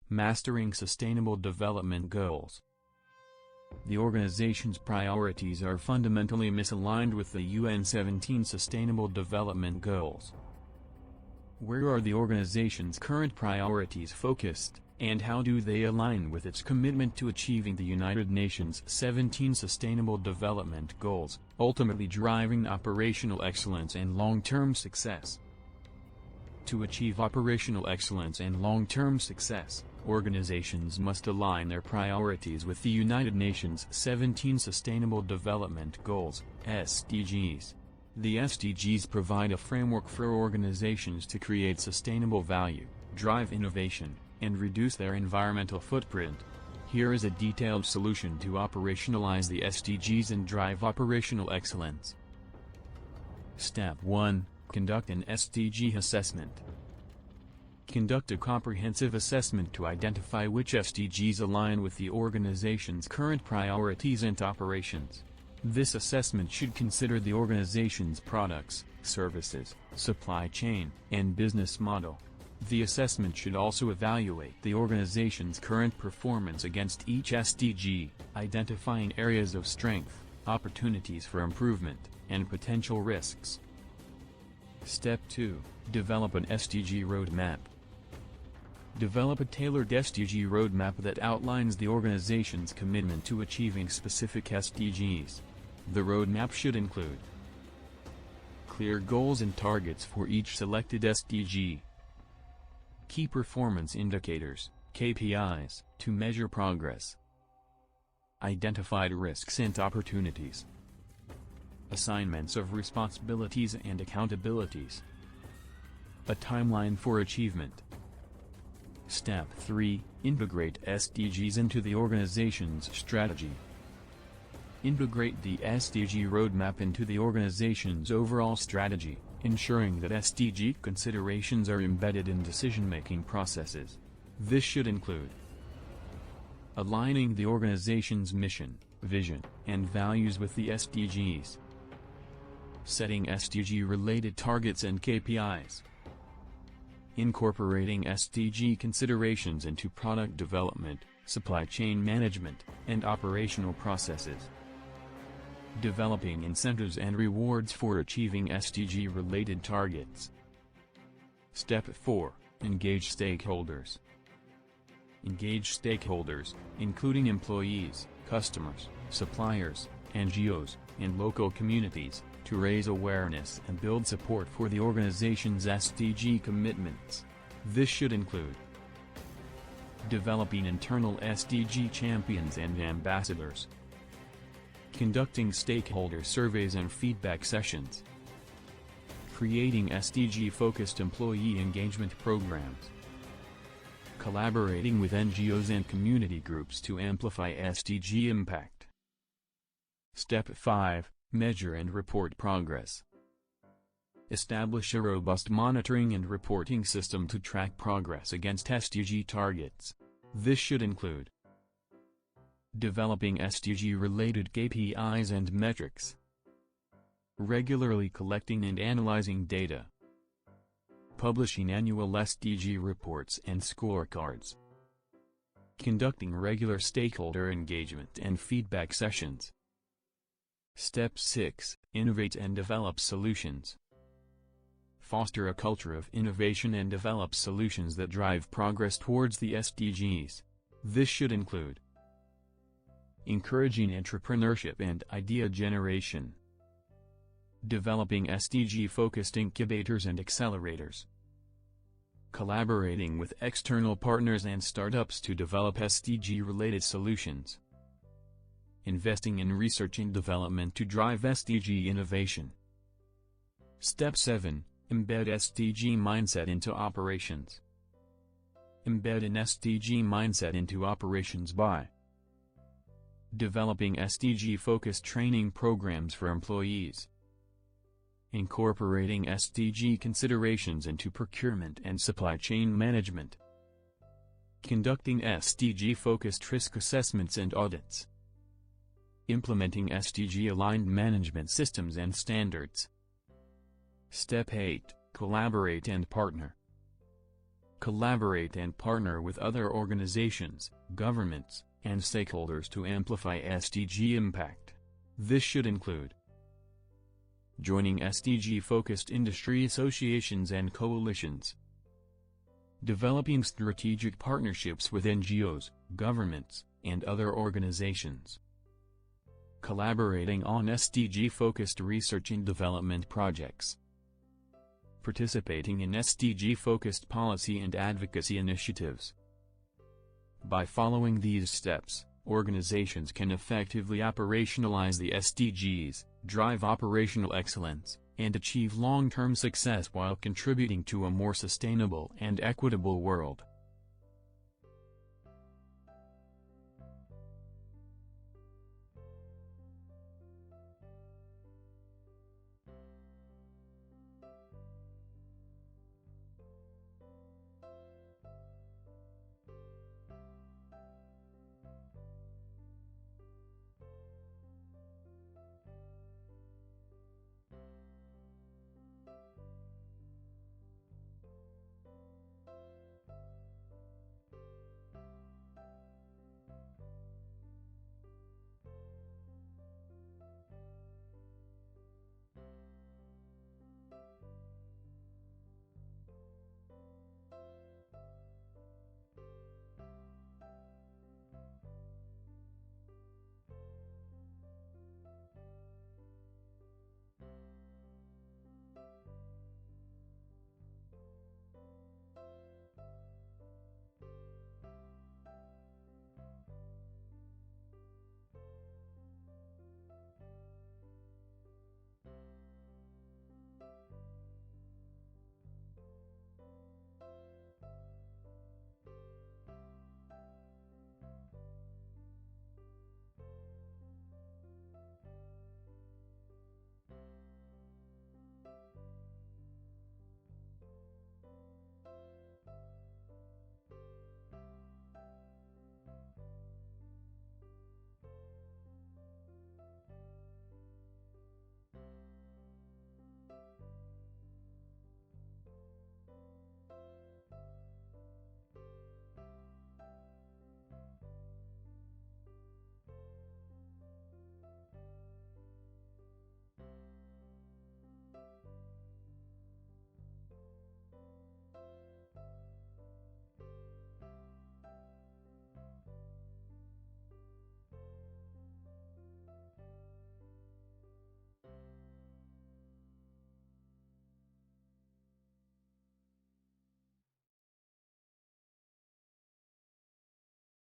Mastering Sustainable Development Goals. The organization's priorities are fundamentally misaligned with the UN 17 Sustainable Development Goals. Where are the organization's current priorities focused, and how do they align with its commitment to achieving the United Nations 17 Sustainable Development Goals, ultimately driving operational excellence and long-term success? To achieve operational excellence and long-term success, organizations must align their priorities with the United Nations 17 Sustainable Development Goals, SDGs. The SDGs provide a framework for organizations to create sustainable value, drive innovation, and reduce their environmental footprint. Here is a detailed solution to operationalize the SDGs and drive operational excellence. Step 1. Conduct an SDG assessment. Conduct a comprehensive assessment to identify which SDGs align with the organization's current priorities and operations. This assessment should consider the organization's products, services, supply chain, and business model. The assessment should also evaluate the organization's current performance against each SDG, identifying areas of strength, opportunities for improvement, and potential risks. Step 2. Develop an SDG roadmap. Develop a tailored SDG roadmap that outlines the organization's commitment to achieving specific SDGs. The roadmap should include clear goals and targets for each selected SDG, key performance indicators, KPIs, to measure progress, identified risks and opportunities, assignments of responsibilities and accountabilities, a timeline for achievement. Step 3. Integrate SDGs into the organization's strategy. Integrate the SDG roadmap into the organization's overall strategy, ensuring that SDG considerations are embedded in decision-making processes. This should include aligning the organization's mission, vision, and values with the SDGs, setting SDG-related targets and KPIs, incorporating SDG considerations into product development, supply chain management, and operational processes, developing incentives and rewards for achieving SDG-related targets. Step 4. Engage stakeholders. Engage stakeholders, including employees, customers, suppliers, NGOs, and local communities, to raise awareness and build support for the organization's SDG commitments. This should include developing internal SDG champions and ambassadors, conducting stakeholder surveys and feedback sessions, creating SDG-focused employee engagement programs, collaborating with NGOs and community groups to amplify SDG impact. Step 5. Measure and report progress. Establish a robust monitoring and reporting system to track progress against SDG targets. This should include developing SDG-related KPIs and metrics, regularly collecting and analyzing data, publishing annual SDG reports and scorecards, conducting regular stakeholder engagement and feedback sessions. Step 6. Innovate and develop solutions. Foster a culture of innovation and develop solutions that drive progress towards the SDGs. This should include encouraging entrepreneurship and idea generation, developing SDG-focused incubators and accelerators, collaborating with external partners and startups to develop SDG-related solutions, investing in research and development to drive SDG innovation. Step 7. Embed SDG mindset into operations. Embed an SDG mindset into operations by developing SDG-focused training programs for employees, incorporating SDG considerations into procurement and supply chain management, conducting SDG-focused risk assessments and audits, implementing SDG-aligned management systems and standards. Step 8. Collaborate and partner. Collaborate and partner with other organizations, governments, and stakeholders to amplify SDG impact. This should include joining SDG-focused industry associations and coalitions, developing strategic partnerships with NGOs, governments, and other organizations, collaborating on SDG-focused research and development projects, participating in SDG-focused policy and advocacy initiatives. By following these steps, organizations can effectively operationalize the SDGs, drive operational excellence, and achieve long-term success while contributing to a more sustainable and equitable world.